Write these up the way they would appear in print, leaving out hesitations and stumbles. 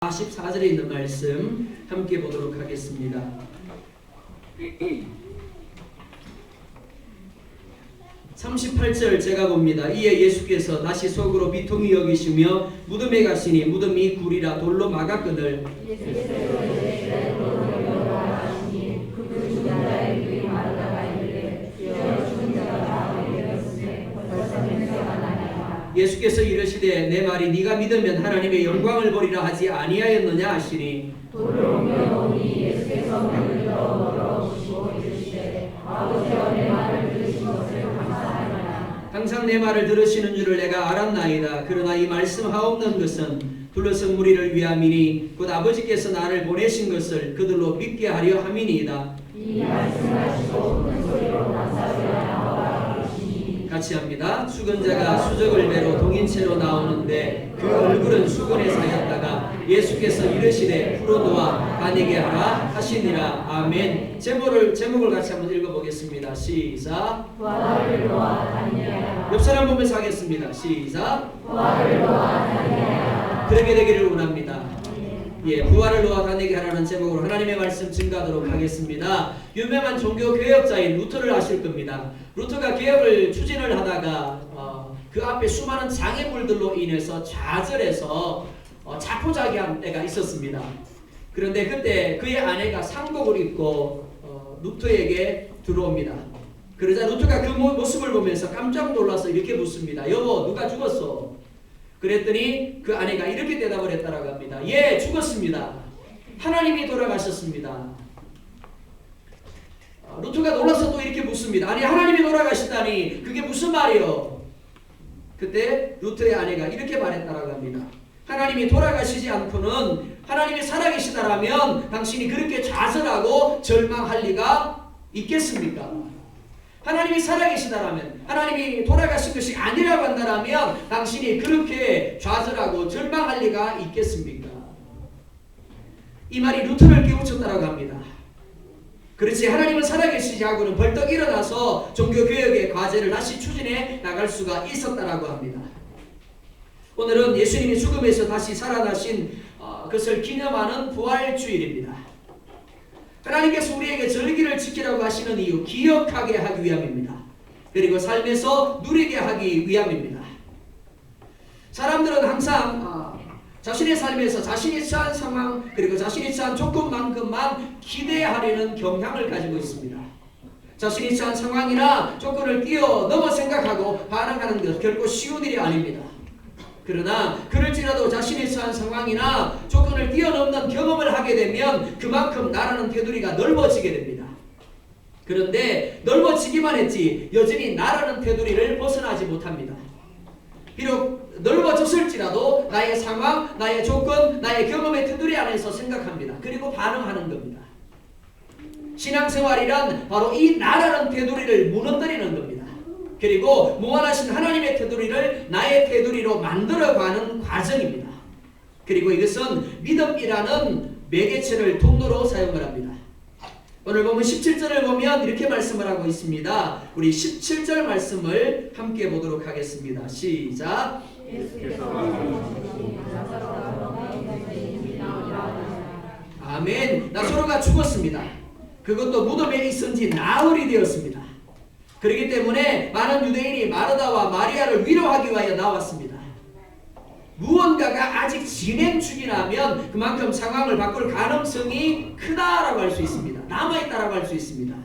44절에 있는 말씀 함께 보도록 하겠습니다. 38절 제가 봅니다. 이에 예수께서 다시 속으로 비통히 여기시며 무덤에 가시니 무덤이 굴이라 돌로 막았거늘 예수께서 이르시되 내 말이 네가 믿으면 하나님의 영광을 보리라 하지 아니하였느냐 하시니 돌을 옮겨놓으니 예수께서 문을 열어보시고 이르시되 아버지여 내 말을 들으신 것을 감사하노라. 항상 내 말을 들으시는 줄을 내가 알았나이다. 그러나 이 말씀하옵는 것은 둘러선 무리를 위함이니 곧 아버지께서 나를 보내신 것을 그들로 믿게 하려 함이니이다. 이 말씀하시고 큰 소리로 나사로야 나와라 하시니 같이 합니다. 죽은 자가 수적을 매로 동인체로 나오는데 그 얼굴은 수건에 사였다가 예수께서 이르시되 풀어놓아 다니게 하라 하시니라. 아멘. 제목을 같이 한번 읽어보겠습니다. 시작. 부활을 놓아 다니게 하라. 옆 사람 보면서 하겠습니다. 시작. 부활을 놓아 다니게 하라. 그러게 되기를 원합니다. 예, 부활을 놓아 다니게 하라는 제목으로 하나님의 말씀 증거하도록 하겠습니다. 유명한 종교 개혁자인 루터를 아실 겁니다. 루터가 개혁을 추진을 하다가 그 앞에 수많은 장애물들로 인해서 좌절해서 자포자기한 때가 있었습니다. 그런데 그때 그의 아내가 상복을 입고 루터에게 들어옵니다. 그러자 루터가 그 모습을 보면서 깜짝 놀라서 이렇게 묻습니다. 여보, 누가 죽었어? 그랬더니 그 아내가 이렇게 대답을 했다라고 합니다. 예, 죽었습니다. 하나님이 돌아가셨습니다. 루터가 놀라서 또 이렇게 묻습니다. 아니, 하나님이 돌아가시다니 그게 무슨 말이요? 그때 루터의 아내가 이렇게 말했다라고 합니다. 하나님이 돌아가시지 않고는 하나님이 살아계시다라면 당신이 그렇게 좌절하고 절망할 리가 있겠습니까? 하나님이 살아계시다라면, 하나님이 돌아가신 것이 아니라고 한다면 당신이 그렇게 좌절하고 절망할 리가 있겠습니까? 이 말이 루터를 깨우쳤다라고 합니다. 그렇지, 하나님은 살아계시지 하고는 벌떡 일어나서 종교개혁의 과제를 다시 추진해 나갈 수가 있었다라고 합니다. 오늘은 예수님이 죽음에서 다시 살아나신 것을 기념하는 부활주일입니다. 하나님께서 우리에게 절기를 지키라고 하시는 이유, 기억하게 하기 위함입니다. 그리고 삶에서 누리게 하기 위함입니다. 사람들은 항상 자신의 삶에서 자신이 처한 상황 그리고 자신이 처한 조건만큼만 기대하려는 경향을 가지고 있습니다. 자신이 처한 상황이나 조건을 뛰어넘어 생각하고 반응하는 것 결코 쉬운 일이 아닙니다. 그러나 그럴지라도 자신이 처한 상황이나 조건을 뛰어넘는 경험을 하게 되면 그만큼 나라는 테두리가 넓어지게 됩니다. 그런데 넓어지기만 했지 여전히 나라는 테두리를 벗어나지 못합니다. 비록 넓어졌을지라도 나의 상황, 나의 조건, 나의 경험의 테두리 안에서 생각합니다. 그리고 반응하는 겁니다. 신앙생활이란 바로 이 나라는 테두리를 무너뜨리는 겁니다. 그리고 무한하신 하나님의 테두리를 나의 테두리로 만들어가는 과정입니다. 그리고 이것은 믿음이라는 매개체를 통로로 사용을 합니다. 오늘 보면 17절을 보면 이렇게 말씀을 하고 있습니다. 우리 17절 말씀을 함께 보도록 하겠습니다. 시작. 아멘. 나사로가 죽었습니다. 그것도 무덤에 있은 지 나흘이 되었습니다. 그렇기 때문에 많은 유대인이 마르다와 마리아를 위로하기 위하여 나왔습니다. 무언가가 아직 진행 중이라면 그만큼 상황을 바꿀 가능성이 크다라고 할 수 있습니다. 남아있다라고 할 수 있습니다.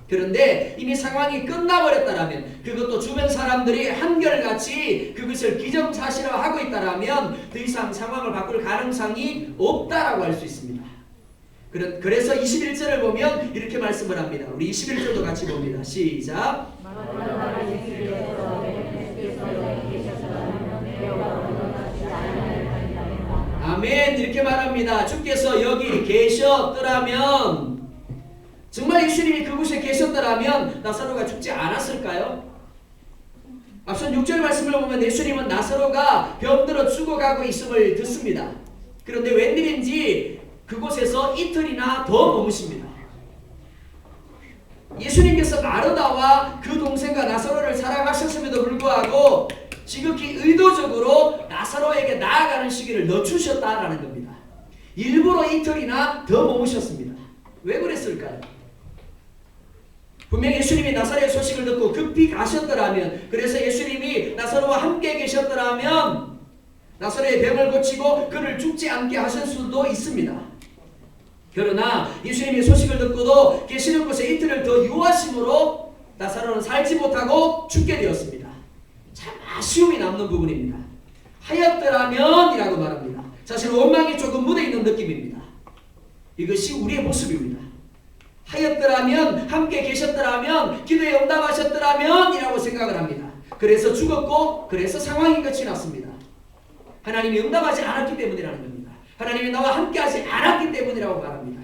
그런데 이미 상황이 끝나버렸다라면, 그것도 주변 사람들이 한결같이 그것을 기정사실화하고 있다라면 더 이상 상황을 바꿀 가능성이 없다라고 할 수 있습니다. 그래서 21절을 보면 이렇게 말씀을 합니다. 우리 21절도 같이 봅니다. 시작. 아멘. 이렇게 말합니다. 주께서 여기 계셨더라면, 정말 예수님이 그곳에 계셨더라면 나사로가 죽지 않았을까요? 앞선 6절 말씀을 보면 예수님은 나사로가 병들어 죽어가고 있음을 듣습니다. 그런데 웬일인지 그곳에서 이틀이나 더 머무십니다. 예수님께서 마르다와 그 동생과 나사로를 사랑하셨음에도 불구하고 지극히 의도적으로 나사로에게 나아가는 시기를 늦추셨다라는 겁니다. 일부러 이틀이나 더 머무셨습니다. 왜 그랬을까요? 분명히 예수님이 나사렛 소식을 듣고 급히 가셨더라면, 그래서 예수님이 나사로와 함께 계셨더라면 나사로의 병을 고치고 그를 죽지 않게 하실 수도 있습니다. 그러나 예수님이 소식을 듣고도 계시는 곳에 이틀을 더 유하심으로 나사로는 살지 못하고 죽게 되었습니다. 참 아쉬움이 남는 부분입니다. 하였더라면 이라고 말합니다. 사실 원망이 조금 묻어있는 느낌입니다. 이것이 우리의 모습입니다. 하였더라면, 함께 계셨더라면, 기도에 응답하셨더라면 이라고 생각을 합니다. 그래서 죽었고, 그래서 상황이 끝이 났습니다. 하나님이 응답하지 않았기 때문이라는 겁니다. 하나님이 나와 함께하지 않았기 때문이라고 말합니다.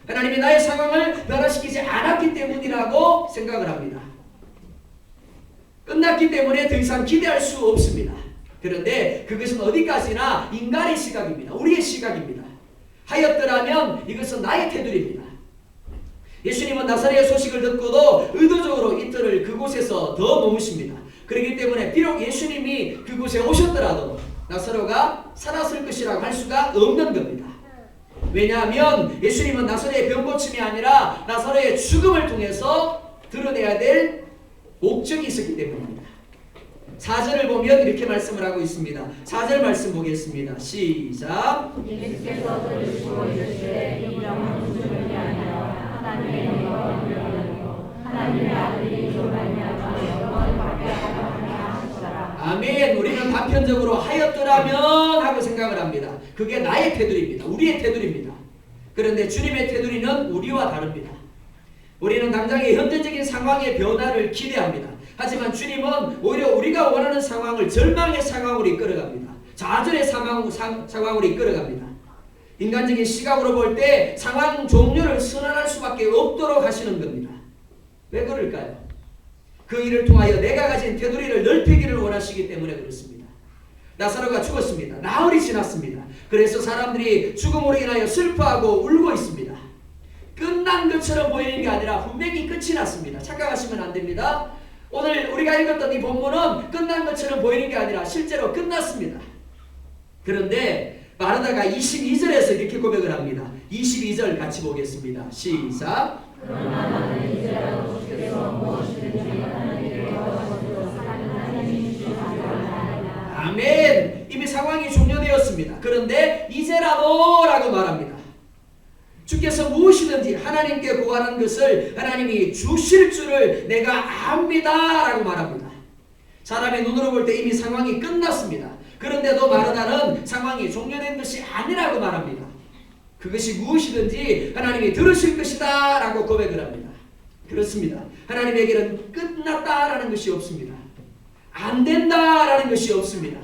하나님이 나의 상황을 변화시키지 않았기 때문이라고 생각을 합니다. 끝났기 때문에 더 이상 기대할 수 없습니다. 그런데 그것은 어디까지나 인간의 시각입니다. 우리의 시각입니다. 하였더라면 이것은 나의 태도입니다. 예수님은 나사렛의 소식을 듣고도 의도적으로 이틀을 그곳에서 더 머무십니다. 그렇기 때문에 비록 예수님이 그곳에 오셨더라도 나사로가 살았을 것이라고 할 수가 없는 겁니다. 왜냐하면 예수님은 나사로의 병고침이 아니라 나사로의 죽음을 통해서 드러내야 될 목적이 있었기 때문입니다. 4절을 보면 이렇게 말씀을 하고 있습니다. 4절 말씀 보겠습니다. 시작. 예수께서 들으시고 이르시되 이 병은 죽음이 아니라 하나님의 영광을 하나님의 아들이 이로 말미암아 영광을 받게 하라 하시더라. 아멘. 우리는 단편적으로 하였더라면 하고 생각을 합니다. 그게 나의 테두리입니다. 우리의 테두리입니다. 그런데 주님의 테두리는 우리와 다릅니다. 우리는 당장의 현재적인 상황의 변화를 기대합니다. 하지만 주님은 오히려 우리가 원하는 상황을 절망의 상황으로 이끌어갑니다. 좌절의 상황으로 이끌어갑니다. 인간적인 시각으로 볼 때 상황 종료를 선언할 수밖에 없도록 하시는 겁니다. 왜 그럴까요? 그 일을 통하여 내가 가진 테두리를 넓히기를 원하시기 때문에 그렇습니다. 나사로가 죽었습니다. 나흘이 지났습니다. 그래서 사람들이 죽음으로 인하여 슬퍼하고 울고 있습니다. 끝난 것처럼 보이는 게 아니라 분명히 끝이 났습니다. 착각하시면 안 됩니다. 오늘 우리가 읽었던 이 본문은 끝난 것처럼 보이는 게 아니라 실제로 끝났습니다. 그런데 마르다가 22절에서 이렇게 고백을 합니다. 22절 같이 보겠습니다. 시작. 그러나 나는 이제라도 주께서 무엇이든지 하나님께 구하시고 하나님이 주시는 아멘. 이미 상황이 종료되었습니다. 그런데 이제라도 라고 말합니다. 주께서 무엇이든지 하나님께 구하는 것을 하나님이 주실 줄을 내가 압니다 라고 말합니다. 사람의 눈으로 볼 때 이미 상황이 끝났습니다. 그런데도 마르다는 상황이 종료된 것이 아니라고 말합니다. 그것이 무엇이든지 하나님이 들으실 것이다 라고 고백을 합니다. 그렇습니다. 하나님에게는 끝났다라는 것이 없습니다. 안 된다라는 것이 없습니다.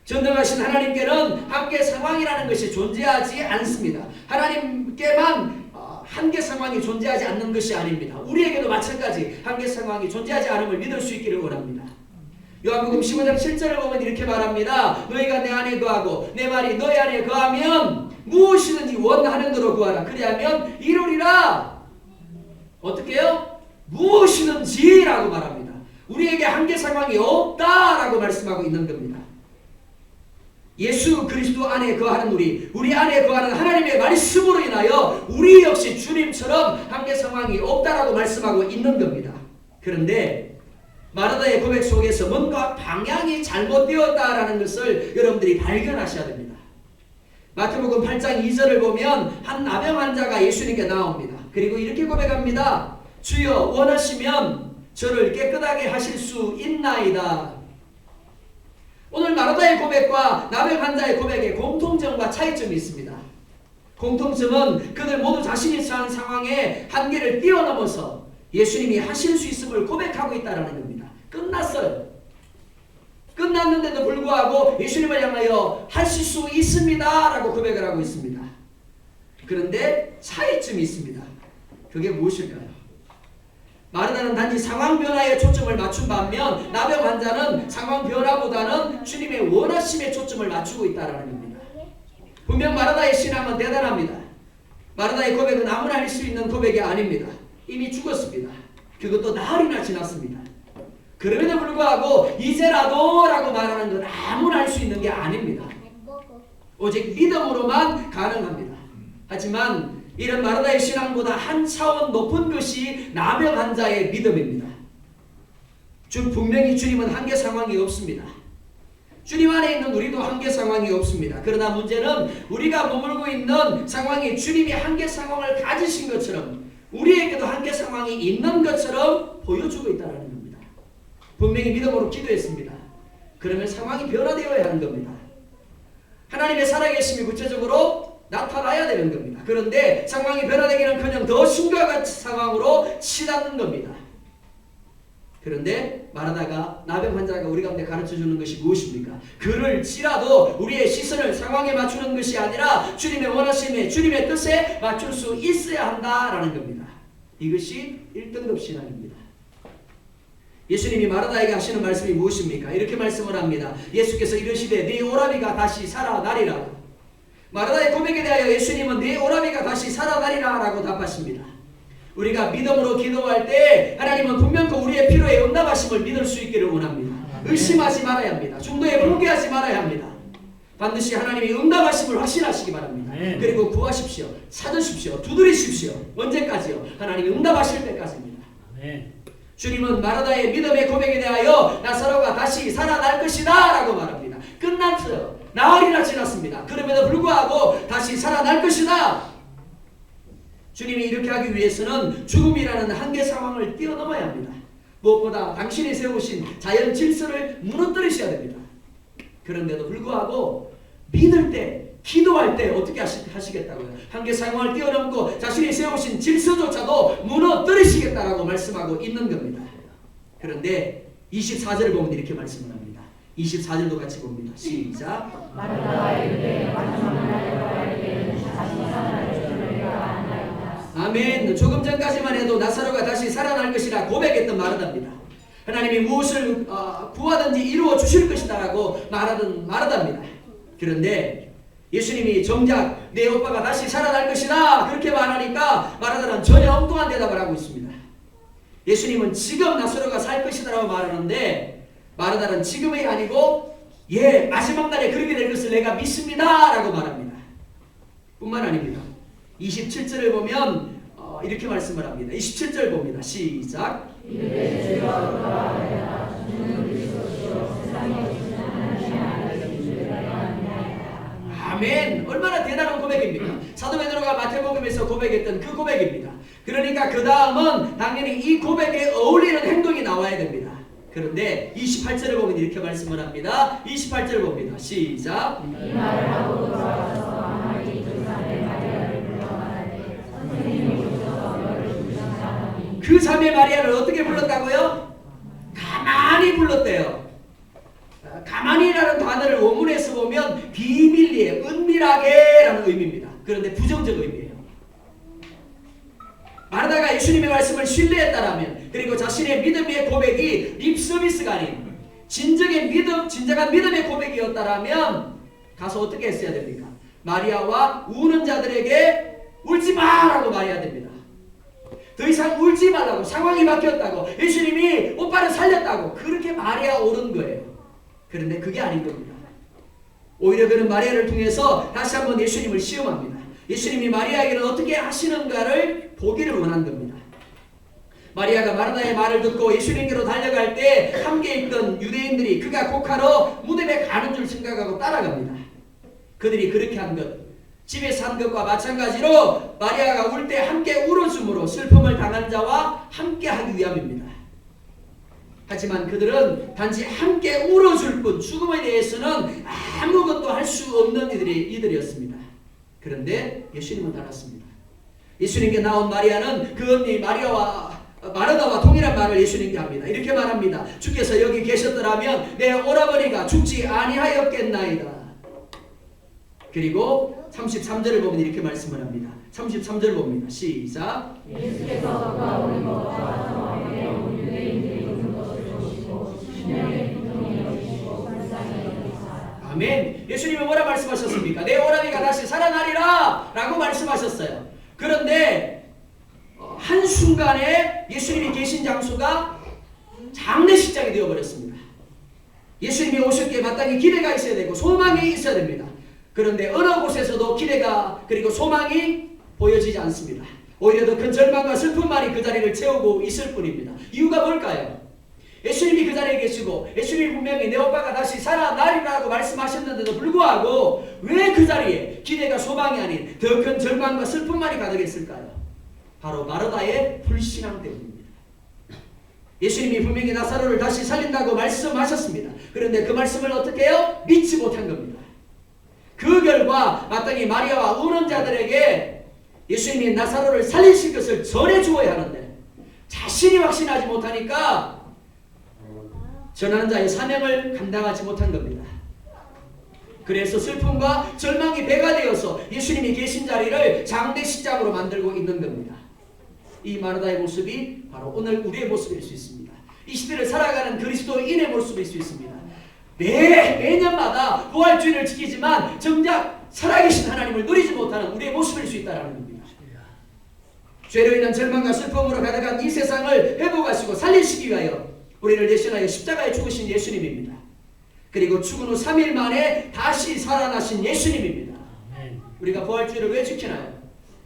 전능하신 하나님께는 한계 상황이라는 것이 존재하지 않습니다. 하나님께만 한계 상황이 존재하지 않는 것이 아닙니다. 우리에게도 마찬가지 한계 상황이 존재하지 않음을 믿을 수 있기를 원합니다. 요한복음 15장 7절을 보면 이렇게 말합니다. 너희가 내 안에 거하고 내 말이 너희 안에 거하면 무엇이든지 원하는 대로 구하라. 그리하면 이루리라. 어떻게 해요? 무엇이든지 라고 말합니다. 우리에게 한계 상황이 없다라고 말씀하고 있는 겁니다. 예수 그리스도 안에 거하는 우리 안에 거하는 하나님의 말씀으로 인하여 우리 역시 주님처럼 한계 상황이 없다라고 말씀하고 있는 겁니다. 그런데 마르다의 고백 속에서 뭔가 방향이 잘못되었다라는 것을 여러분들이 발견하셔야 됩니다. 마태복음 8장 2절을 보면 한 나병 환자가 예수님께 나옵니다. 그리고 이렇게 고백합니다. 주여 원하시면 저를 깨끗하게 하실 수 있나이다. 오늘 마르다의 고백과 나병 환자의 고백에 공통점과 차이점이 있습니다. 공통점은 그들 모두 자신이 처한 상황의 한계를 뛰어넘어서 예수님이 하실 수 있음을 고백하고 있다는 겁니다. 끝났어요. 끝났는데도 불구하고 예수님을 향하여 하실 수 있습니다 라고 고백을 하고 있습니다. 그런데 차이점이 있습니다. 그게 무엇일까요? 마르다는 단지 상황 변화에 초점을 맞춘 반면 나병 환자는 상황 변화보다는 주님의 원하심에 초점을 맞추고 있다는 겁니다. 분명 마르다의 신앙은 대단합니다. 마르다의 고백은 아무나 할 수 있는 고백이 아닙니다. 이미 죽었습니다. 그것도 나흘이나 지났습니다. 그럼에도 불구하고 이제라도 라고 말하는 건 아무나 할 수 있는 게 아닙니다. 오직 믿음으로만 가능합니다. 하지만 이런 마르다의 신앙보다 한 차원 높은 것이 나병 환자의 믿음입니다. 분명히 주님은 한계 상황이 없습니다. 주님 안에 있는 우리도 한계 상황이 없습니다. 그러나 문제는 우리가 머물고 있는 상황이 주님이 한계 상황을 가지신 것처럼 우리에게도 한계 상황이 있는 것처럼 보여주고 있다는 겁니다. 분명히 믿음으로 기도했습니다. 그러면 상황이 변화되어야 하는 겁니다. 하나님의 살아계심이 구체적으로 나타나야 되는 겁니다. 그런데 상황이 변화되기는커녕 더 심각한 상황으로 치닫는 겁니다. 그런데 마르다가 나병 환자가 우리 가운데 가르쳐주는 것이 무엇입니까? 그를 찌라도 우리의 시선을 상황에 맞추는 것이 아니라 주님의 원하심에 주님의 뜻에 맞출 수 있어야 한다라는 겁니다. 이것이 1등급 신앙입니다. 예수님이 마르다에게 하시는 말씀이 무엇입니까? 이렇게 말씀을 합니다. 예수께서 이르시되 네 오라비가 다시 살아나리라. 마르다의 고백에 대하여 예수님은 네 오라비가 다시 살아나리라 라고 답하십니다. 우리가 믿음으로 기도할 때 하나님은 분명히 우리의 필요에 응답하심을 믿을 수 있기를 원합니다. 의심하지 말아야 합니다. 중도에 포기하지 말아야 합니다. 반드시 하나님이 응답하심을 확신하시기 바랍니다. 그리고 구하십시오. 찾으십시오. 두드리십시오. 언제까지요? 하나님이 응답하실 때까지입니다. 주님은 마르다의 믿음의 고백에 대하여 나사로가 다시 살아날 것이다 라고 말합니다. 끝났어요. 나흘이나 지났습니다. 그럼에도 불구하고 다시 살아날 것이다. 주님이 이렇게 하기 위해서는 죽음이라는 한계 상황을 뛰어넘어야 합니다. 무엇보다 당신이 세우신 자연 질서를 무너뜨리셔야 됩니다. 그런데도 불구하고 믿을 때, 기도할 때 어떻게 하시겠다고요? 한계 상황을 뛰어넘고 자신이 세우신 질서조차도 무너뜨리시겠다라고 말씀하고 있는 겁니다. 그런데 24절을 보면 이렇게 말씀을 합니다. 24절도 같이 봅니다. 시작. 아멘. 조금 전까지만 해도 나사로가 다시 살아날 것이라 고백했던 마르다입니다. 하나님이 무엇을 구하든지 이루어 주실 것이다 라고 말하던 마르다입니다. 그런데 예수님이 정작 내 오빠가 다시 살아날 것이다 그렇게 말하니까 마르다는 전혀 엉뚱한 대답을 하고 있습니다. 예수님은 지금 나사로가 살 것이다 라고 말하는데 마르다는 지금이 아니고 마지막 날에 그렇게 될 것을 내가 믿습니다 라고 말합니다. 뿐만 아닙니다. 27절을 보면 이렇게 말씀을 합니다. 27절 봅니다. 시작. 아멘. 얼마나 대단한 고백입니까? 사도 베드로가 마태복음에서 고백했던 그 고백입니다. 그러니까 그 다음은 당연히 이 고백에 어울리는 행동이 나와야 됩니다. 그런데 28절을 보면 이렇게 말씀을 합니다. 28절 봅니다. 시작. 이 말을 하고 돌아와서 아마리 그 산에 마리아를 불러 말하되 선생님이 오셔서 너를 부르시나니. 그 자매 마리아를 어떻게 불렀다고요? 가만히 불렀대요. 가만히라는 단어를 원문에서 보면 비밀리에, 은밀하게 라는 의미입니다. 그런데 부정적 의미예요. 마르다가 예수님의 말씀을 신뢰했다라면, 그리고 자신의 믿음의 고백이 립서비스가 아닌 진정한 믿음의 고백이었다라면 가서 어떻게 했어야 됩니까? 마리아와 우는 자들에게 울지 마라고 말해야 됩니다. 더 이상 울지 말라고, 상황이 바뀌었다고, 예수님이 오빠를 살렸다고 그렇게 말해야 옳은 거예요. 그런데 그게 아닌 겁니다. 오히려 그는 마리아를 통해서 다시 한번 예수님을 시험합니다. 예수님이 마리아에게는 어떻게 하시는가를 보기를 원한 겁니다. 마리아가 마르다의 말을 듣고 예수님께로 달려갈 때 함께 있던 유대인들이 그가 곡하러 무덤에 가는 줄 생각하고 따라갑니다. 그들이 그렇게 한 것, 집에서 한 것과 마찬가지로 마리아가 울 때 함께 울어줌으로 슬픔을 당한 자와 함께 하기 위함입니다. 하지만 그들은 단지 함께 울어줄 뿐 죽음에 대해서는 아무것도 할 수 없는 이들이었습니다. 그런데 예수님은 달랐습니다. 예수님께 나온 마리아는 그 언니 마르다와 동일한 말을 예수님께 합니다. 이렇게 말합니다. 주께서 여기 계셨더라면 내 오라버니가 죽지 아니하였겠나이다. 그리고 33절을 보면 이렇게 말씀을 합니다. 33절 봅니다. 시작. 예수께서 그가 우리 먹자 와서 온 유대인들이 우는 것을 보시고 심령의 고통이 여기시고 불쌍히 여기사. 아멘. 예수님이 뭐라 말씀하셨습니까? 내 오라비가 다시 살아나리라 라고 말씀하셨어요. 그런데 한순간에 예수님이 계신 장소가 장례식장이 되어버렸습니다. 예수님이 오셨기에 마땅히 기대가 있어야 되고 소망이 있어야 됩니다. 그런데 어느 곳에서도 기대가 그리고 소망이 보여지지 않습니다. 오히려 더 큰 절망과 슬픔만이 그 자리를 채우고 있을 뿐입니다. 이유가 뭘까요? 예수님이 그 자리에 계시고 예수님이 분명히 내 오빠가 다시 살아나리라고 말씀하셨는데도 불구하고 왜 그 자리에 기대가 소망이 아닌 더 큰 절망과 슬픔만이 가득했을까요? 바로 마르다의 불신앙 때문입니다. 예수님이 분명히 나사로를 다시 살린다고 말씀하셨습니다. 그런데 그 말씀을 어떻게 해요? 믿지 못한 겁니다. 그 결과 마땅히 마리아와 우는 자들에게 예수님이 나사로를 살리실 것을 전해 주어야 하는데 자신이 확신하지 못하니까 전하는 자의 사명을 감당하지 못한 겁니다. 그래서 슬픔과 절망이 배가 되어서 예수님이 계신 자리를 장대식장으로 만들고 있는 겁니다. 이 마르다의 모습이 바로 오늘 우리의 모습일 수 있습니다. 이 시대를 살아가는 그리스도인의 모습일 수 있습니다. 매년마다 부활주의를 지키지만 정작 살아계신 하나님을 누리지 못하는 우리의 모습일 수 있다는 겁니다. 죄로 인한 절망과 슬픔으로 가득한 이 세상을 회복하시고 살리시기 위하여 우리를 대신하여 십자가에 죽으신 예수님입니다. 그리고 죽은 후 3일 만에 다시 살아나신 예수님입니다. 우리가 부활주의를 왜 지키나요?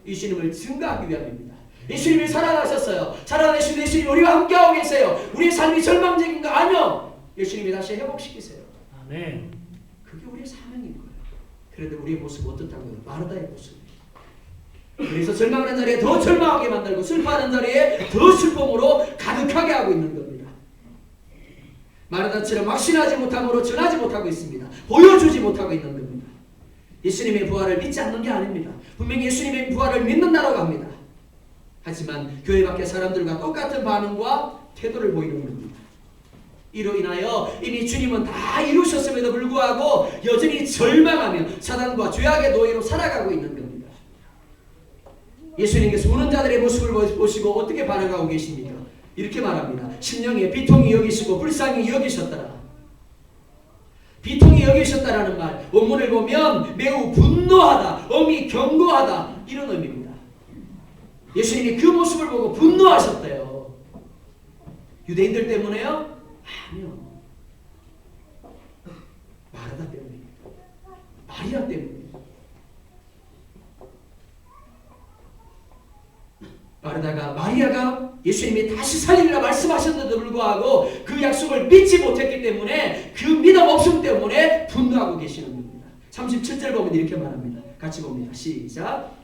예수님을 증거하기 위함입니다. 예수님이 살아나셨어요. 살아나신 예수님이 우리와 함께하고 계세요. 우리의 삶이 절망적인 거 아니요. 예수님이 다시 회복시키세요. 아멘. 그게 우리의 사명인 거예요. 그런데 우리의 모습은 어떻다고요? 마르다의 모습. 그래서 절망하는 자리에 더 절망하게 만들고 슬퍼하는 자리에 더 슬픔으로 가득하게 하고 있는 겁니다. 마르다처럼 확신하지 못함으로 전하지 못하고 있습니다. 보여주지 못하고 있는 겁니다. 예수님의 부활을 믿지 않는 게 아닙니다. 분명히 예수님의 부활을 믿는다라고 합니다. 하지만 교회 밖의 사람들과 똑같은 반응과 태도를 보이는 겁니다. 이로 인하여 이미 주님은 다 이루셨음에도 불구하고 여전히 절망하며 사단과 죄악의 노예로 살아가고 있는 겁니다. 예수님께서 우는 자들의 모습을 보시고 어떻게 반응하고 계십니까? 이렇게 말합니다. 심령에 비통히 여기시고 불쌍히 여기셨더라. 비통히 여기셨다라는 말, 원문을 보면 매우 분노하다, 엄히 경고하다 이런 의미입니다. 예수님이 그 모습을 보고 분노하셨대요. 유대인들 때문에요? 아니요. 마르다 때문입니다. 마리아 때문입니다. 마리아가 예수님이 다시 살리리라 말씀하셨는데도 불구하고 그 약속을 믿지 못했기 때문에 그 믿음 없음 때문에 분노하고 계시는 겁니다. 37절 보면 이렇게 말합니다. 같이 봅니다. 시작.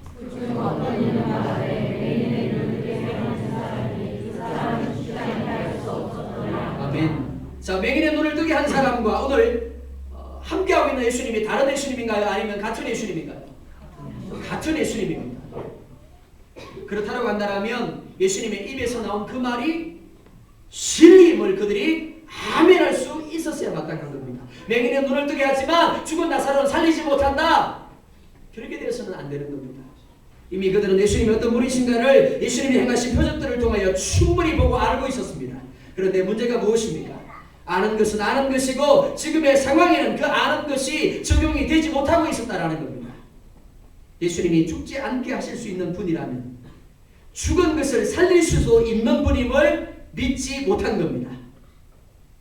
아멘. 자, 맹인의 눈을 뜨게 한 사람과 오늘 함께하고 있는 예수님이 다른 예수님인가요? 아니면 같은 예수님인가요? 같은 예수님입니다. 그렇다고 한다면 예수님의 입에서 나온 그 말이 진리임을 그들이 아멘할 수 있었어야 마땅한 겁니다. 맹인의 눈을 뜨게 하지만 죽은 나사로는 살리지 못한다. 그렇게 되어서는 안 되는 겁니다. 이미 그들은 예수님이 어떤 분이신가를 예수님이 행하신 표적들을 통하여 충분히 보고 알고 있었습니다. 그런데 문제가 무엇입니까? 아는 것은 아는 것이고 지금의 상황에는 그 아는 것이 적용이 되지 못하고 있었다라는 겁니다. 예수님이 죽지 않게 하실 수 있는 분이라면 죽은 것을 살릴 수도 있는 분임을 믿지 못한 겁니다.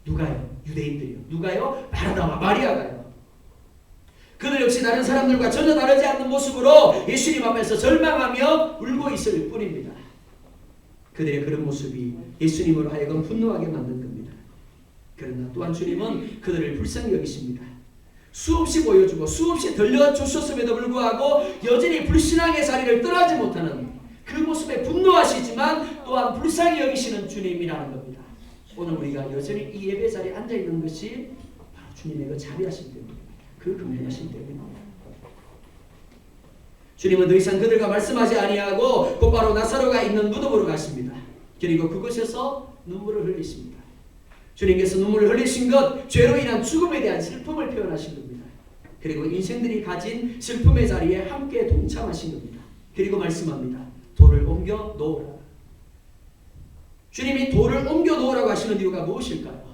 누가요? 유대인들이요. 누가요? 마르다와 마리아가요. 그들 역시 다른 사람들과 전혀 다르지 않는 모습으로 예수님 앞에서 절망하며 울고 있을 뿐입니다. 그들의 그런 모습이 예수님으로 하여금 분노하게 만든 겁니다. 그러나 또한 주님은 그들을 불쌍히 여기십니다. 수없이 보여주고 수없이 들려주셨음에도 불구하고 여전히 불신앙의 자리를 떠나지 못하는 그 모습에 분노하시지만 또한 불쌍히 여기시는 주님이라는 겁니다. 오늘 우리가 여전히 이 예배 자리에 앉아있는 것이 바로 주님의 그 자비하심 때문입니다. 그 긍휼하심 때문입니다. 주님은 더 이상 그들과 말씀하지 아니하고 곧바로 나사로가 있는 무덤으로 가십니다. 그리고 그곳에서 눈물을 흘리십니다. 주님께서 눈물을 흘리신 것, 죄로 인한 죽음에 대한 슬픔을 표현하신 겁니다. 그리고 인생들이 가진 슬픔의 자리에 함께 동참하신 겁니다. 그리고 말씀합니다. 돌을 옮겨 놓으라. 주님이 돌을 옮겨 놓으라고 하시는 이유가 무엇일까요?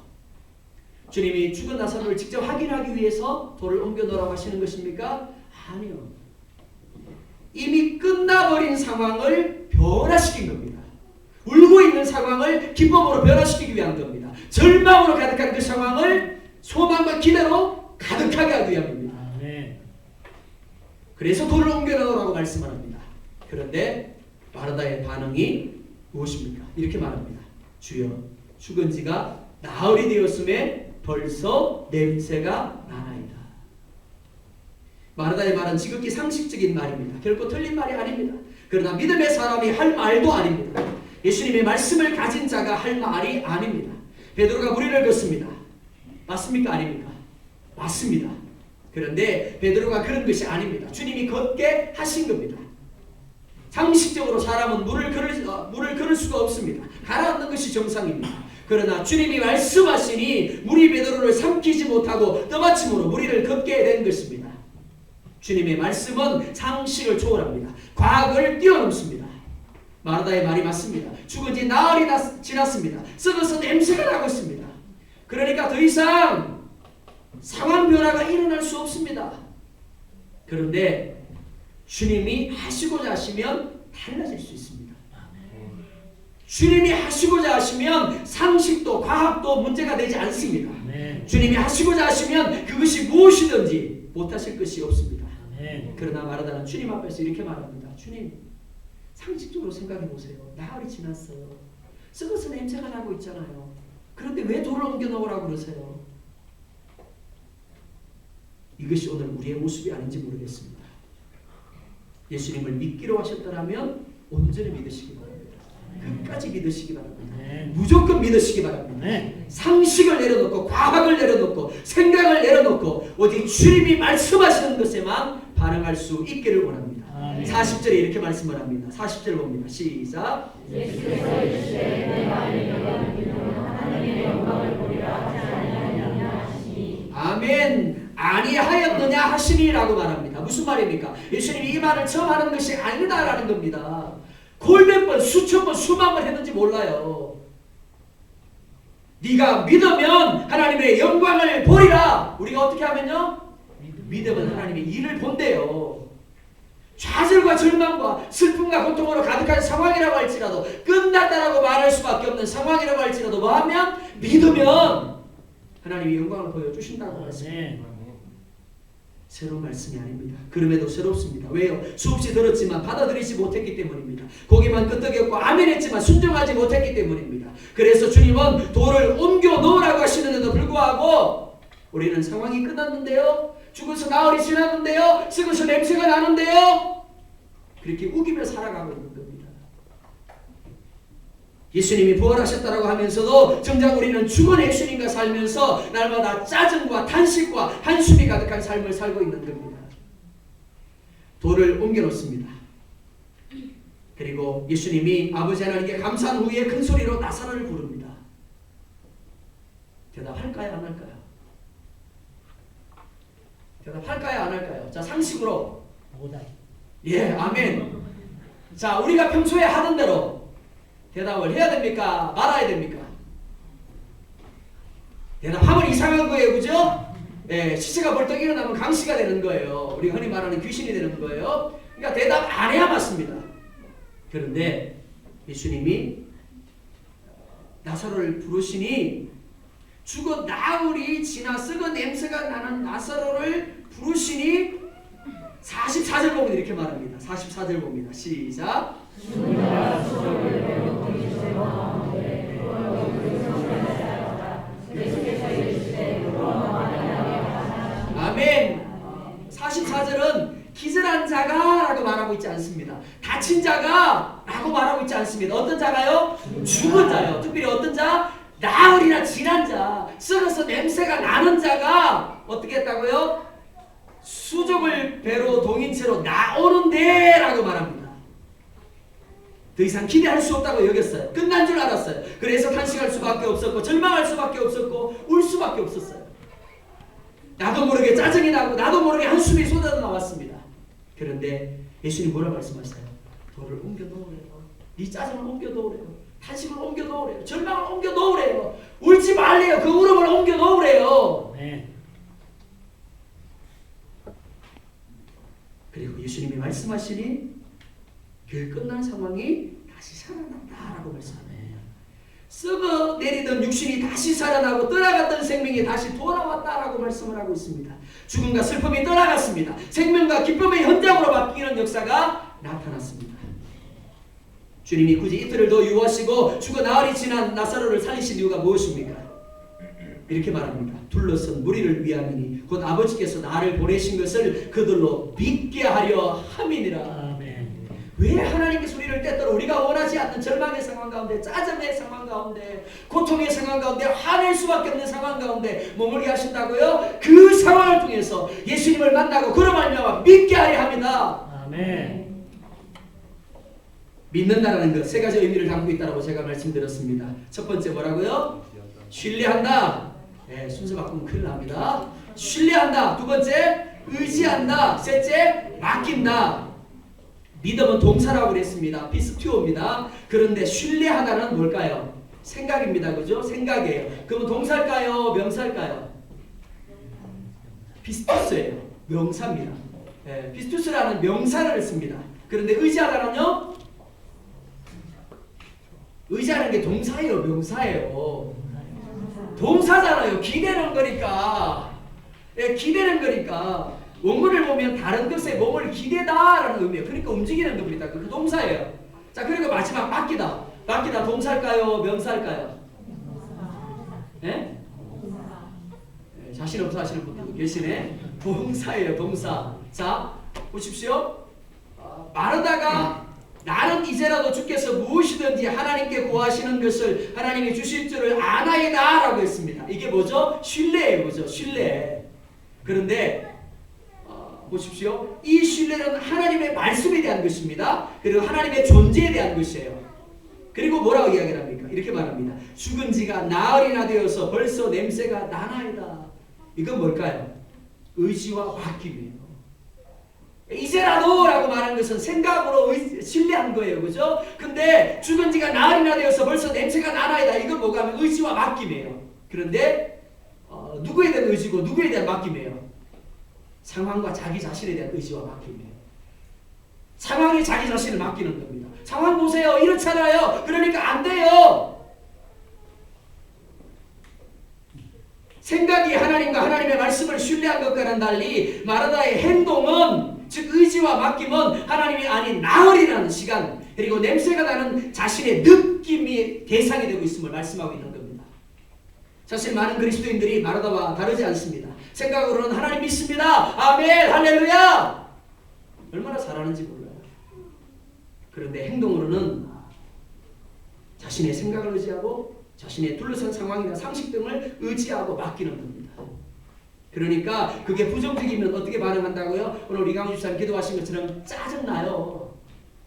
주님이 죽은 나사로를 직접 확인하기 위해서 돌을 옮겨 놓으라고 하시는 것입니까? 아니요. 이미 끝나버린 상황을 변화시킨 겁니다. 울고 있는 상황을 기쁨으로 변화시키기 위한 겁니다. 절망으로 가득한 그 상황을 소망과 기대로 가득하게 하기 위함입니다. 그래서 돌을 옮겨 넣으라고 말씀을 합니다. 그런데 마르다의 반응이 무엇입니까? 이렇게 말합니다. 주여, 죽은 지가 나흘이 되었음에 벌써 냄새가 나나이다. 마르다의 말은 지극히 상식적인 말입니다. 결코 틀린 말이 아닙니다. 그러나 믿음의 사람이 할 말도 아닙니다. 예수님의 말씀을 가진 자가 할 말이 아닙니다. 베드로가 무리를 걷습니다. 맞습니까? 아닙니까? 맞습니다. 그런데 베드로가 그런 것이 아닙니다. 주님이 걷게 하신 겁니다. 상식적으로 사람은 물을 걸을 수가 없습니다. 가라앉는 것이 정상입니다. 그러나 주님이 말씀하시니 물이 베드로를 삼키지 못하고 떠받침으로 무리를 걷게 된 것입니다. 주님의 말씀은 상식을 초월합니다. 과학을 뛰어넘습니다. 마르다의 말이 맞습니다. 죽은 지 나흘이 지났습니다. 썩어서 냄새가 나고 있습니다. 그러니까 더 이상 상황 변화가 일어날 수 없습니다. 그런데 주님이 하시고자 하시면 달라질 수 있습니다. 주님이 하시고자 하시면 상식도 과학도 문제가 되지 않습니다. 주님이 하시고자 하시면 그것이 무엇이든지 못하실 것이 없습니다. 그러나 마르다는 주님 앞에서 이렇게 말합니다. 주님, 상식적으로 생각해 보세요. 나흘이 지났어요. 썩어서 냄새가 나고 있잖아요. 그런데 왜 돌을 옮겨 넣으라고 그러세요? 이것이 오늘 우리의 모습이 아닌지 모르겠습니다. 예수님을 믿기로 하셨더라면 온전히 믿으시기 바랍니다. 끝까지 믿으시기 바랍니다. 무조건 믿으시기 바랍니다. 상식을 내려놓고 과학을 내려놓고 생각을 내려놓고 오직 주님이 말씀하시는 것에만 반응할 수 있기를 원합니다. 40절에 이렇게 말씀을 합니다. 40절 봅니다. 시작. 예수께서 이르시되 내가 하나님의 영광을 보리라 하지 아니하느냐 하시니. 아멘. 아니하였느냐 하시니라고 말합니다. 무슨 말입니까? 예수님이 이 말을 처음 하는 것이 아니다라는 겁니다. 골몇 번, 수천 번, 수만 번 했는지 몰라요. 네가 믿으면 하나님의 영광을 보리라. 우리가 어떻게 하면요? 믿으면 하나님의 일을 본대요. 좌절과 절망과 슬픔과 고통으로 가득한 상황이라고 할지라도 끝났다라고 말할 수밖에 없는 상황이라고 할지라도 뭐하면? 믿으면 하나님의 영광을 보여주신다고 말씀합니다. 새로운 말씀이 아닙니다. 그럼에도 새롭습니다. 왜요? 수없이 들었지만 받아들이지 못했기 때문입니다. 고개만 끄덕였고 아멘했지만 순종하지 못했기 때문입니다. 그래서 주님은 돌을 옮겨 넣으라고 하시는데도 불구하고 우리는 상황이 끝났는데요. 죽어서 나흘이 지났는데요. 썩어서 냄새가 나는데요. 그렇게 우기며 살아가고 있는 겁니다. 예수님이 부활하셨다고 하면서도 정작 우리는 죽은 예수님과 살면서 날마다 짜증과 탄식과 한숨이 가득한 삶을 살고 있는 겁니다. 돌을 옮겨놓습니다. 그리고 예수님이 아버지 하나님께 감사한 후에 큰 소리로 나사로를 부릅니다. 대답할까요? 안 할까요? 대답할까요? 안 할까요? 자, 상식으로. 예, 아멘. 자, 우리가 평소에 하던 대로 대답을 해야 됩니까? 말아야 됩니까? 대답하면 이상한 거예요. 그죠? 예, 시체가 벌떡 일어나면 강시가 되는 거예요. 우리가 흔히 말하는 귀신이 되는 거예요. 그러니까 대답 안 해야 맞습니다. 그런데 예수님이 나사로를 부르시니 죽어 나흘이 지나 썩은 냄새가 나는 나사로를 부르시니 44절 보면 이렇게 말합니다. 44절 봅니다. 시작. 아멘. 44절은 기절한 자가 라고 말하고 있지 않습니다. 다친 자가 라고 말하고 있지 않습니다. 어떤 자가요? 죽은 자요. 특별히 어떤 자? 나흘이나 지난 자, 썩어서 냄새가 나는 자가 어떻게 했다고요? 수족을 배로 동인체로 나오는데 라고 말합니다. 더 이상 기대할 수 없다고 여겼어요. 끝난 줄 알았어요. 그래서 탄식할 수밖에 없었고 절망할 수밖에 없었고 울 수밖에 없었어요. 나도 모르게 짜증이 나고 나도 모르게 한숨이 쏟아져 나왔습니다. 그런데 예수님 뭐라 말씀하세요? 돌을 옮겨 놓으래요. 네 짜증을 옮겨 놓으래요. 탄식을 옮겨 놓으래요. 절망을 옮겨 놓으래요. 울지 말래요. 그 울음을 옮겨 놓으래요. 네. 그리고 예수님이 말씀하시니 그 끝난 상황이 다시 살아난다라고 말씀합니다. 썩어 내리던 육신이 다시 살아나고 떠나갔던 생명이 다시 돌아왔다라고 말씀을 하고 있습니다. 죽음과 슬픔이 떠나갔습니다. 생명과 기쁨의 현장으로 바뀌는 역사가 나타났습니다. 주님이 굳이 이틀을 더 유하시고 죽어 나흘이 지난 나사로를 살리신 이유가 무엇입니까? 이렇게 말합니다. 둘러선 무리를 위함이니 곧 아버지께서 나를 보내신 것을 그들로 믿게 하려 함이니라. 왜 하나님께서 우리를 때때로 우리가 원하지 않는 절망의 상황 가운데, 짜증의 상황 가운데, 고통의 상황 가운데, 화낼 수밖에 없는 상황 가운데 머물게 하신다고요? 그 상황을 통해서 예수님을 만나고 그로 말미암아 믿게 하려 합니다. 아멘. 믿는다라는 것 세 가지 의미를 담고 있다고 제가 말씀드렸습니다. 첫 번째 뭐라고요? 신뢰한다. 네, 순서 바꾸면 큰일 납니다. 신뢰한다. 두 번째 의지한다. 셋째 맡긴다. 믿음은 동사라고 그랬습니다. 피스튜어입니다. 그런데 신뢰하다는 뭘까요? 생각입니다. 그죠? 생각이에요. 그러면 동사일까요? 명사일까요? 피스투스예요. 명사입니다. 네, 피스투스라는 명사를 씁니다. 그런데 의지하다는요? 의지하는 게 동사예요? 명사예요? 동사잖아요. 기대는 거니까. 네, 기대는 거니까. 원문을 보면 다른 것에 몸을 기대다라는 의미예요. 그러니까 움직이는 겁니다. 그 동사예요. 자, 그리고 마지막 맡기다. 맡기다 동사일까요? 명사일까요? 네? 네, 자신 없어 하시는 분들도 계시네. 동사예요. 동사. 자, 보십시오. 마르다가 나는 이제라도 주께서 무엇이든지 하나님께 구하시는 것을 하나님이 주실 줄을 아나이다 라고 했습니다. 이게 뭐죠? 신뢰예요. 뭐죠? 신뢰. 그런데 보십시오. 이 신뢰는 하나님의 말씀에 대한 것입니다. 그리고 하나님의 존재에 대한 것이에요. 그리고 뭐라고 이야기를 합니까? 이렇게 말합니다. 죽은 지가 나흘이나 되어서 벌써 냄새가 나나이다. 이건 뭘까요? 의지와 맡김이에요. 이제라도 라고 말한 것은 생각으로 신뢰한 거예요. 그죠? 근데 죽은 지가 나흘이나 되어서 벌써 냄새가 나나이다. 이건 뭐가 하면 의지와 맡김이에요. 그런데 누구에 대한 의지고 누구에 대한 맡김이에요? 상황과 자기 자신에 대한 의지와 맡김이에요. 상황이 자기 자신을 맡기는 겁니다. 상황 보세요. 이렇잖아요. 그러니까 안 돼요. 생각이 하나님과 하나님의 말씀을 신뢰한 것과는 달리 마르다의 행동은, 즉 의지와 맡김은 하나님이 아닌 나흘이라는 시간, 그리고 냄새가 나는 자신의 느낌이 대상이 되고 있음을 말씀하고 있는 겁니다. 사실 많은 그리스도인들이 마르다와 다르지 않습니다. 생각으로는 하나님 믿습니다. 아멘, 할렐루야. 얼마나 잘하는지 몰라요. 그런데 행동으로는 자신의 생각을 의지하고 자신의 둘러싼 상황이나 상식 등을 의지하고 맡기는 겁니다. 그러니까 그게 부정적이면 어떻게 반응한다고요? 오늘 이강주 집사님 기도하신 것처럼 짜증나요.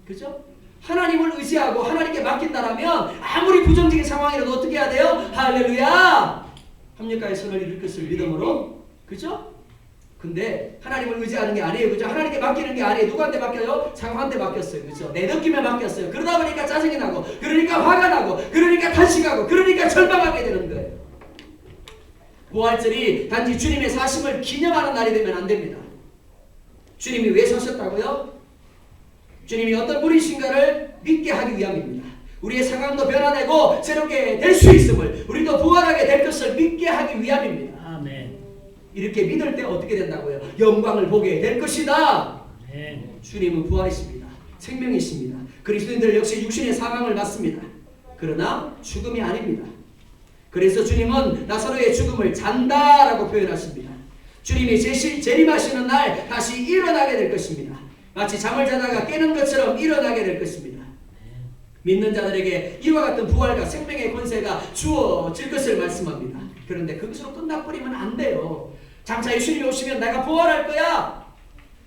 그죠? 하나님을 의지하고 하나님께 맡긴다라면 아무리 부정적인 상황이라도 어떻게 해야 돼요? 할렐루야! 합력가의 선을 이룰 것을 믿음으로. 그죠? 근데 하나님을 의지하는 게 아니에요. 그죠? 하나님께 맡기는 게 아니에요. 누구한테 맡겨요? 상황한테 맡겼어요. 그죠? 내 느낌에 맡겼어요. 그러다 보니까 짜증이 나고, 그러니까 화가 나고, 그러니까 탄식하고, 그러니까 절망하게 되는 거예요. 부활절이 단지 주님의 사심을 기념하는 날이 되면 안 됩니다. 주님이 왜 사셨다고요? 주님이 어떤 분이신가를 믿게 하기 위함입니다. 우리의 상황도 변화되고 새롭게 될 수 있음을, 우리도 부활하게 될 것을 믿게 하기 위함입니다. 아멘. 이렇게 믿을 때 어떻게 된다고요? 영광을 보게 될 것이다. 아멘. 주님은 부활이십니다. 생명이십니다. 그리스도인들 역시 육신의 사망을 맞습니다. 그러나 죽음이 아닙니다. 그래서 주님은 나사로의 죽음을 잔다라고 표현하십니다. 주님이 재림하시는 날 다시 일어나게 될 것입니다. 마치 잠을 자다가 깨는 것처럼 일어나게 될 것입니다. 믿는 자들에게 이와 같은 부활과 생명의 권세가 주어질 것을 말씀합니다. 그런데 그것으로 끝나버리면 안 돼요. 장차 예수님이 오시면 내가 부활할 거야.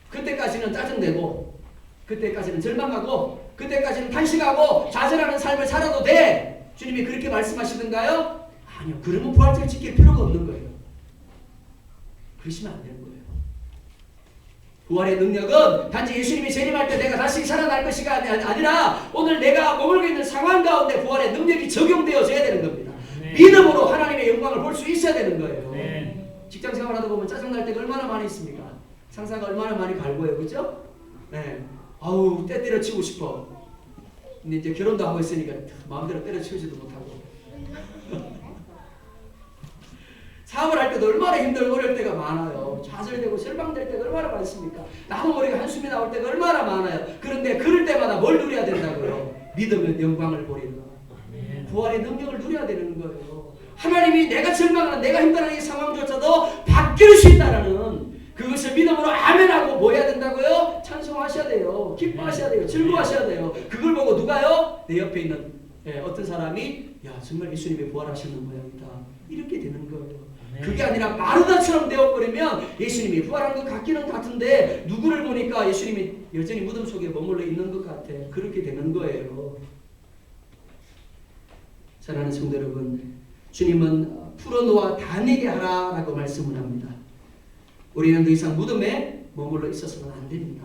그때까지는 짜증내고, 그때까지는 절망하고, 그때까지는 탄식하고 좌절하는 삶을 살아도 돼. 주님이 그렇게 말씀하시던가요? 아니요. 그러면 부활절 지킬 필요가 없는 거예요. 그러시면 안 되는 거예요. 부활의 능력은 단지 예수님이 재림할 때 내가 다시 살아날 것이가 아니라 오늘 내가 머물고 있는 상황 가운데 부활의 능력이 적용되어져야 되는 겁니다. 네. 믿음으로 하나님의 영광을 볼 수 있어야 되는 거예요. 네. 직장 생활하다 보면 짜증날 때가 얼마나 많이 있습니까? 상사가 얼마나 많이 갈고요. 그죠? 네. 아우 때 때려치고 싶어. 근데 이제 결혼도 하고 있으니까 마음대로 때려치우지도 못하고 사업을 할 때도 얼마나 힘들고 어려울 때가 많아요. 좌절되고 절망될 때가 얼마나 많습니까? 나무 머리가 한숨이 나올 때가 얼마나 많아요. 그런데 그럴 때마다 뭘 누려야 된다고요? 믿으면 영광을 보리라. 부활의 능력을 누려야 되는 거예요. 하나님이 내가 절망하는 내가 힘들어하는 이 상황조차도 바뀔 수 있다라는 그것을 믿음으로 아멘하고 뭐 해야 된다고요? 찬송하셔야 돼요. 기뻐하셔야 돼요. 즐거워하셔야 돼요. 그걸 보고 누가요? 내 옆에 있는 어떤 사람이 야 정말 예수님이 부활하시는 모양이다. 이렇게 되는 거예요. 그게 아니라 마르다처럼 되어버리면 예수님이 부활한 것 같기는 같은데 누구를 보니까 예수님이 여전히 무덤 속에 머물러 있는 것 같아. 그렇게 되는 거예요. 사랑하는 성도 여러분, 주님은 풀어놓아 다니게 하라라고 말씀을 합니다. 우리는 더 이상 무덤에 머물러 있어서는 안 됩니다.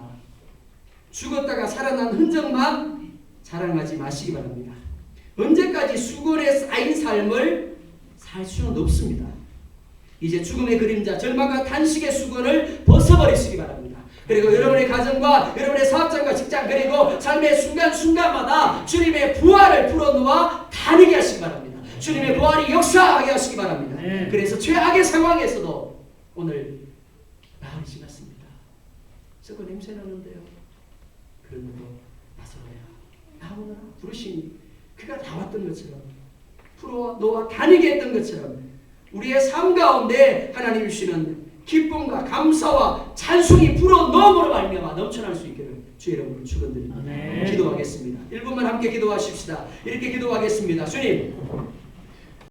죽었다가 살아난 흔적만 자랑하지 마시기 바랍니다. 언제까지 수건에 쌓인 삶을 살 수는 없습니다. 이제 죽음의 그림자, 절망과 탄식의 수건을 벗어버리시기 바랍니다. 그리고 여러분의 가정과 여러분의 사업장과 직장 그리고 삶의 순간순간마다 주님의 부활을 풀어놓아 다니게 하시기 바랍니다. 주님의 부활이 역사하게 하시기 바랍니다. 그래서 최악의 상황에서도 오늘 나흘이 지났습니다. 썩어 냄새 나는데요. 그런데도 나서야 나오느라 부르시니 그가 나왔던 것처럼 풀어놓아 다니게 했던 것처럼 우리의 삶 가운데 하나님 주시는 기쁨과 감사와 찬송이 불어넣음으로 말미암아 넘쳐날 수 있기를 주의 이름으로 축원드립니다. 기도하겠습니다. 1분만 함께 기도하십시다. 이렇게 기도하겠습니다. 주님,